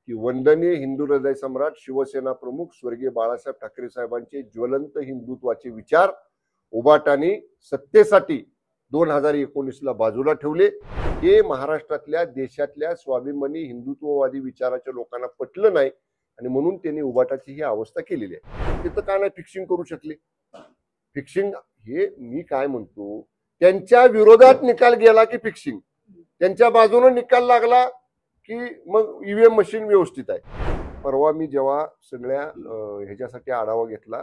की वंदनीय हिंदू हृदय सम्राट शिवसेना प्रमुख स्वर्गीय बाळासाहेब ठाकरे साहेबांचे ज्वलंत हिंदुत्वाचे विचार उबाटाने सत्तेसाठी 2019ला बाजूला ठेवले। हे महाराष्ट्रातल्या देशातल्या स्वाभिमानी हिंदुत्ववादी विचाराच्या लोकांना पटलं नाही आणि म्हणून त्यांनी उबाटाची ही अवस्था केलेली आहे। तिथं का नाही फिक्सिंग करू शकले? फिक्सिंग हे मी काय म्हणतो, त्यांच्या विरोधात निकाल गेला की फिक्सिंग, त्यांच्या बाजूने निकाल लागला की मग ईव्हीएम मशीन व्यवस्थित आहे। परवा मी जेव्हा सगळ्या ह्याच्यासाठी आढावा घेतला,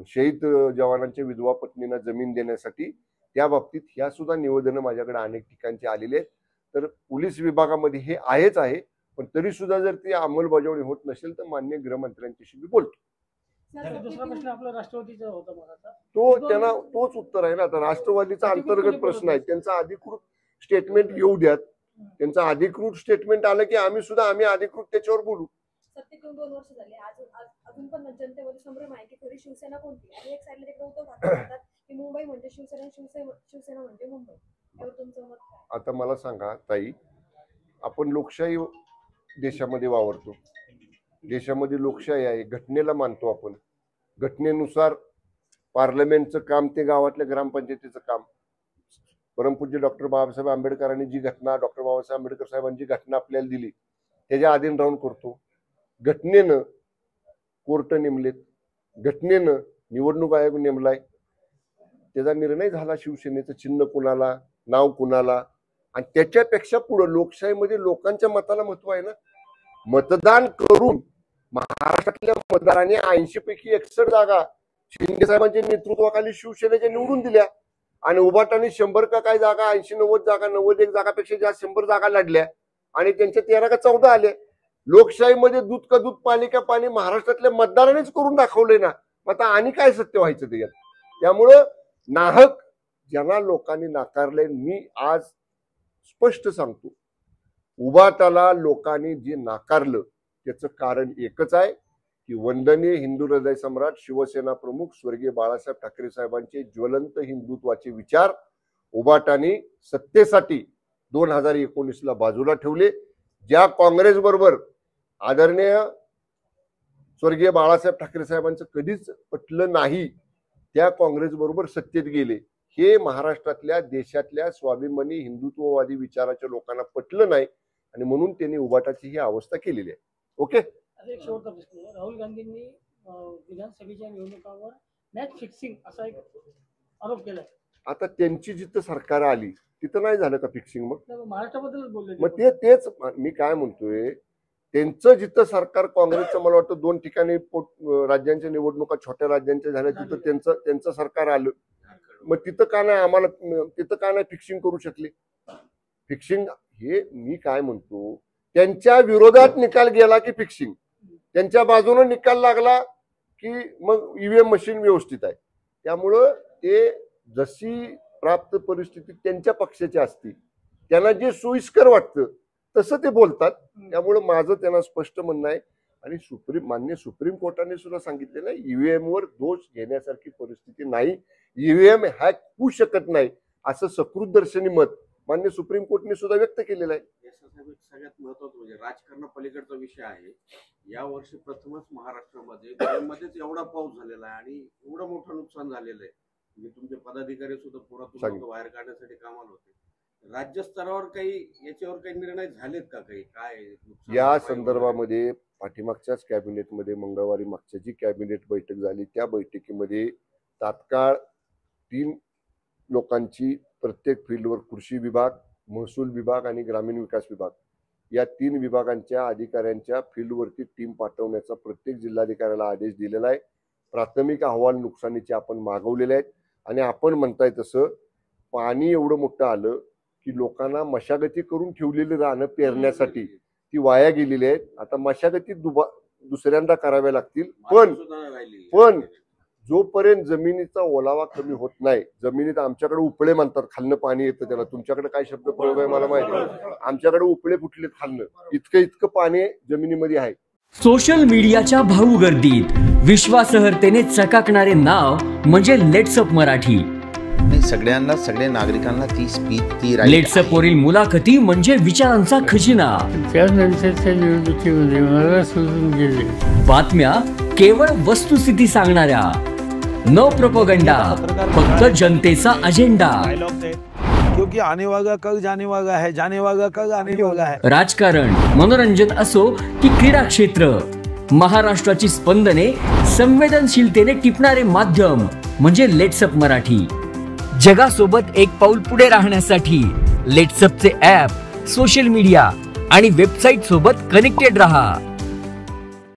शहीद जवानांच्या विधवा पत्नींना जमीन देण्यासाठी, त्या बाबतीत ह्या सुद्धा निवेदनं माझ्याकडे अनेक ठिकाणचे आलेले आहेत। तर पोलीस विभागामध्ये हे आहेच आहे, पण तरी सुद्धा जर ती अंमलबजावणी होत नसेल तर माननीय गृहमंत्र्यांच्याशी मी बोलतो। दुसरा प्रश्न आपला राष्ट्रवादीचा होता मगाचा, तो त्यांना तोच उत्तर आहे ना। आता राष्ट्रवादीचा अंतर्गत प्रश्न आहे, त्यांचा अधिकृत स्टेटमेंट येऊ द्यात। त्यांचं अधिकृत स्टेटमेंट आलं की आम्ही अधिकृत त्याच्यावर बोलू। सत्तेतून 2 वर्ष झाले, अजून पण जनतेमध्ये संभ्रम आहे की खरी शिवसेना कोणती, आणि एक साईडला तिकडे उद्धव ठाकरे म्हणतात की मुंबई म्हणजे शिवसेना म्हणजे मुंबई। यावर तुमचं मत काय? आता मला सांगा ताई, आपण लोकशाही देशामध्ये वावरतो, देशामध्ये लोकशाही आहे, घटनेला मानतो आपण। घटनेनुसार पार्लमेंटचं काम ते गावातल्या ग्रामपंचायतीचं काम, परमपूज्य डॉक्टर बाबासाहेब आंबेडकरांनी जी घटना, डॉक्टर बाबासाहेब आंबेडकर साहेबांची घटना आपल्याला दिली त्याच्या अधीन राहून करतो। घटनेनं कोर्ट नेमलेत, घटनेनं निवडणूक आयोग नेमलाय, त्याचा निर्णय झाला शिवसेनेचं चिन्ह कुणाला, नाव कुणाला, आणि त्याच्यापेक्षा पुढे लोकशाहीमध्ये लोकांच्या मताला महत्व आहे ना। मतदान करून महाराष्ट्रातल्या मतदारांनी 80 पैकी 61 जागा शिंदे साहेबांच्या नेतृत्वाखाली शिवसेनेच्या निवडून दिल्या, आणि उबाटाने 100 का काय जागा, 80-90 जागा, 91 जागापेक्षा जास्त 100 जागा लढल्या, आणि त्यांच्या 13 का 14 आले। लोकशाहीमध्ये दूध का दूध पाणी का पाणी महाराष्ट्रातल्या मतदारांनीच करून दाखवले ना, मग आता आणि काय सत्य व्हायचं त्याच्यात? त्यामुळं नाहक ज्यांना लोकांनी नाकारले, मी आज स्पष्ट सांगतो, उबाटाला लोकांनी जे नाकारलं त्याचं कारण एकच आहे की वंदनीय हिंदू हृदय सम्राट शिवसेना प्रमुख स्वर्गीय बाळासाहेब ठाकरे साहेबांचे ज्वलंत हिंदुत्वाचे विचार उबाटाने सत्तेसाठी 2019ला बाजूला ठेवले। ज्या काँग्रेस बरोबर आदरणीय स्वर्गीय बाळासाहेब ठाकरे साहेबांचं कधीच पटलं नाही, त्या काँग्रेस बरोबर सत्तेत गेले। हे महाराष्ट्रातल्या देशातल्या स्वाभिमानी हिंदुत्ववादी विचाराच्या लोकांना पटलं नाही आणि म्हणून त्यांनी उबाटाची ही अवस्था केलेली आहे। ओके, एक शेवटचा प्रश्न, राहुल गांधींनी विधानसभेच्या निवडणुकांवर मॅच फिक्सिंग असा एक आरोप केलाय। आता त्यांची जिथं सरकार आली तिथं नाही झालं का फिक्सिंग? मग महाराष्ट्राबद्दलच बोलले। मग तेच मी काय म्हणतोय, त्यांचं जिथं सरकार काँग्रेसचं, मला वाटतं 2 ठिकाणी राज्यांच्या निवडणुका छोट्या राज्यांच्या झाल्या, तिथं त्यांचं सरकार आलं, मग तिथं का नाही फिक्सिंग करू शकले? फिक्सिंग हे मी काय म्हणतो, त्यांच्या विरोधात निकाल गेला की फिक्सिंग, त्यांच्या बाजूने निकाल लागला की मग ईव्हीएम मशीन व्यवस्थित आहे। त्यामुळं ते जशी प्राप्त परिस्थिती त्यांच्या पक्षाची असते, त्यांना जे सोयीस्कर वाटतं तसं ते बोलतात। त्यामुळे माझं त्यांना स्पष्ट म्हणणं आहे, आणि मान्य सुप्रीम कोर्टाने सुद्धा सांगितले ना, ईव्हीएम वर दोष घेण्यासारखी परिस्थिती नाही, ईव्हीएम हॅक होऊ शकत नाही असं सकृतदर्शनी मत मान्य सुप्रीम कोर्टने सुद्धा व्यक्त केलेलं आहे। सगळ्यात महत्वाचं म्हणजे राजकारणापलीकडचा विषय आहे। या वर्षी प्रथमच महाराष्ट्रामध्येच एवढा पाऊस झालेला आहे आणि एवढं मोठं नुकसान झालेलं आहे, म्हणजे तुमचे पदाधिकारी सुद्धा पुरातून बाहेर काढण्यासाठी कामाला होते। राज्य स्तरावर याच्यावर काही निर्णय झालेत का? काय या संदर्भामध्ये पाठीमागच्याच कॅबिनेटमध्ये मंगळवारी मागच्या जी कॅबिनेट बैठक झाली त्या बैठकीमध्ये तात्काळ 3 लोकांची प्रत्येक फील्डवर, कृषी विभाग, महसूल विभाग आणि ग्रामीण विकास विभाग, या 3 विभागांच्या अधिकाऱ्यांच्या फील्डवरती टीम पाठवण्याचा प्रत्येक जिल्हाधिकाऱ्याला आदेश दिलेला आहे। प्राथमिक अहवाल नुकसानीचे आपण मागवलेले आहेत, आणि आपण म्हणताय तसं पाणी एवढं मोठं आलं की लोकांना मशागती करून ठेवलेली रानं पेरण्यासाठी ती वाया गेलेली आहेत। आता मशागती दुसऱ्यांदा कराव्या लागतील, पण जोपर्यंत जमिनीचा ओलावा कमी होत नाही, जमिनीत आमच्याकडे उपळे म्हणतात, खालनं पाणी येतं त्याला, तुमच्याकडे काय शब्द प्रयोग आहे मला माहिती आहे, आमच्याकडे उपळे फुटलेत खालनं, इतकं पाणी जमिनीमध्ये आहे। सोशल मीडियाच्या भाऊ गर्दीत विश्वासार्हतेने चकाकणारे नाव म्हणजे लेट्सअप मराठी। नाही, सगळ्यांना, सगळ्या नागरिकांना ती स्पीच, ती right लेट्सअप आहे. वरील मुलाखती म्हणजे विचारांचा खजिना. त्यानंतरच्या निवडणुकीमध्ये मला सोडून गेले. बातम्या केवळ वस्तुस्थिती सांगणाऱ्या, न प्रोपगंडा, फक्त जनतेचा अजेंडा. क्योंकि आने वाला कल जाने वाला है, जाने वाला कल आने वाला है. राजकारण, मनोरंजन असो की क्रीडा क्षेत्र, महाराष्ट्राची स्पंदने संवेदनशीलतेने टिपणारे माध्यम म्हणजे लेट्सअप मराठी. जगासोबत एक पाऊल पुढे राहण्यासाठी लेट्सअपचे ॲप, सोशल मीडिया आणि वेबसाईट सोबत कनेक्टेड रहा.